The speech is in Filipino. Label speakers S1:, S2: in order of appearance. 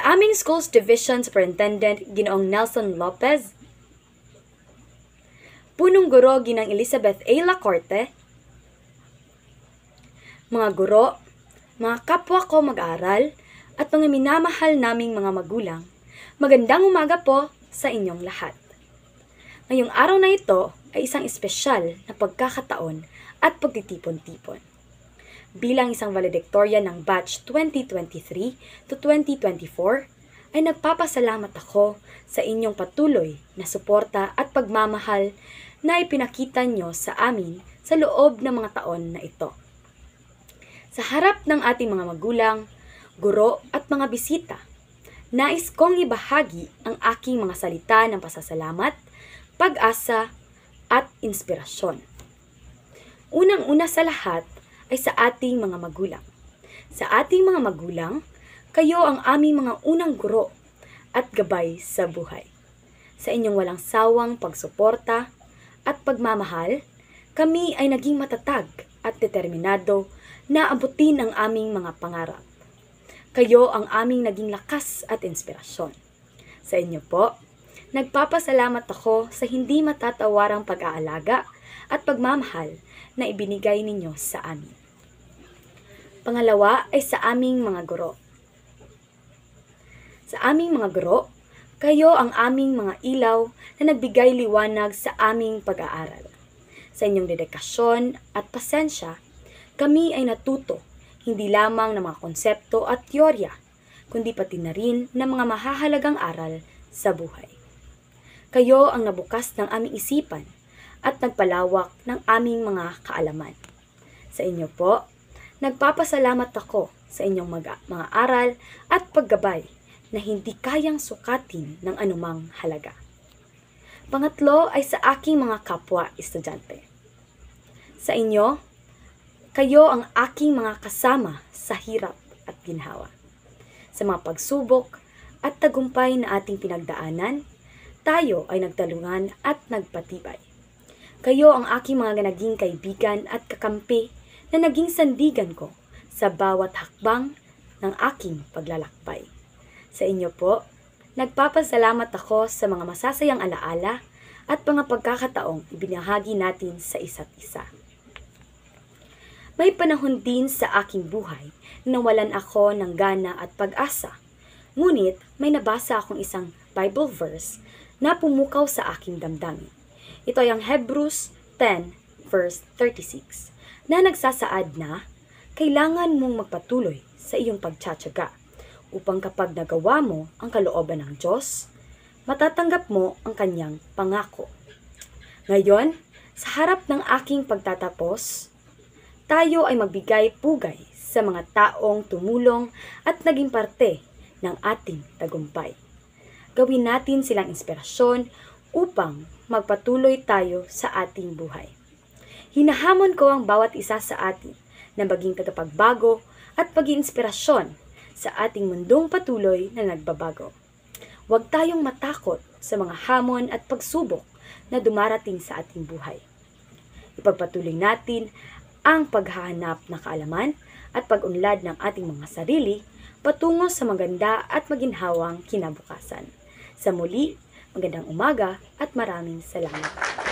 S1: Sa aming Schools Division Superintendent Ginoong Nelson Lopez, punong guro Ginang Elizabeth A. Lacorte, mga guro, mga kapwa ko mag-aaral, at mga minamahal naming mga magulang, magandang umaga po sa inyong lahat. Ngayong araw na ito ay isang espesyal na pagkakataon at pagtitipon-tipon. Bilang isang valedictorian ng batch 2023 to 2024, ay nagpapasalamat ako sa inyong patuloy na suporta at pagmamahal na ipinakita nyo sa amin sa loob ng mga taon na ito. Sa harap ng ating mga magulang, guro at mga bisita, nais kong ibahagi ang aking mga salita ng pasasalamat, pag-asa at inspirasyon. Unang-una sa lahat ay sa ating mga magulang. Sa ating mga magulang, kayo ang aming mga unang guro at gabay sa buhay. Sa inyong walang sawang pagsuporta at pagmamahal, kami ay naging matatag at determinado na abutin ang aming mga pangarap. Kayo ang aming naging lakas at inspirasyon. Sa inyo po, nagpapasalamat ako sa hindi matatawarang pag-aalaga at pagmamahal na ibinigay ninyo sa amin. Pangalawa ay sa aming mga guro. Sa aming mga guro, kayo ang aming mga ilaw na nagbigay liwanag sa aming pag-aaral. Sa inyong dedikasyon at pasensya, kami ay natuto hindi lamang ng mga konsepto at teorya, kundi pati na rin ng mga mahahalagang aral sa buhay. Kayo ang nabukas ng aming isipan at nagpalawak ng aming mga kaalaman. Sa inyo po, nagpapasalamat ako sa inyong mga aral at paggabay na hindi kayang sukatin ng anumang halaga. Pangatlo ay sa aking mga kapwa estudyante. Sa inyo, kayo ang aking mga kasama sa hirap at ginhawa. Sa mga pagsubok at tagumpay na ating pinagdaanan, tayo ay nagtalungan at nagpatibay. Kayo ang aking mga naging kaibigan at kakampi na naging sandigan ko sa bawat hakbang ng aking paglalakbay. Sa inyo po, nagpapasalamat ako sa mga masasayang alaala at mga pagkakataong ibinahagi natin sa isa't isa. May panahon din sa aking buhay na nawalan ako ng gana at pag-asa. Ngunit may nabasa akong isang Bible verse na pumukaw sa aking damdamin. Ito ay ang Hebrews 10 verse 36 na nagsasaad na kailangan mong magpatuloy sa iyong pagtsatsaga upang kapag nagawa mo ang kalooban ng Diyos, matatanggap mo ang kanyang pangako. Ngayon, sa harap ng aking pagtatapos, tayo ay magbigay pugay sa mga taong tumulong at naging parte ng ating tagumpay. Gawin natin silang inspirasyon upang magpatuloy tayo sa ating buhay. Hinahamon ko ang bawat isa sa atin na maging tagapagbago at pag-iinspirasyon sa ating mundong patuloy na nagbabago. Huwag tayong matakot sa mga hamon at pagsubok na dumarating sa ating buhay. Ipagpatuloy natin ang paghahanap ng kaalaman at pag-unlad ng ating mga sarili patungo sa maganda at maginhawang kinabukasan. Sa muli, magandang umaga at maraming salamat.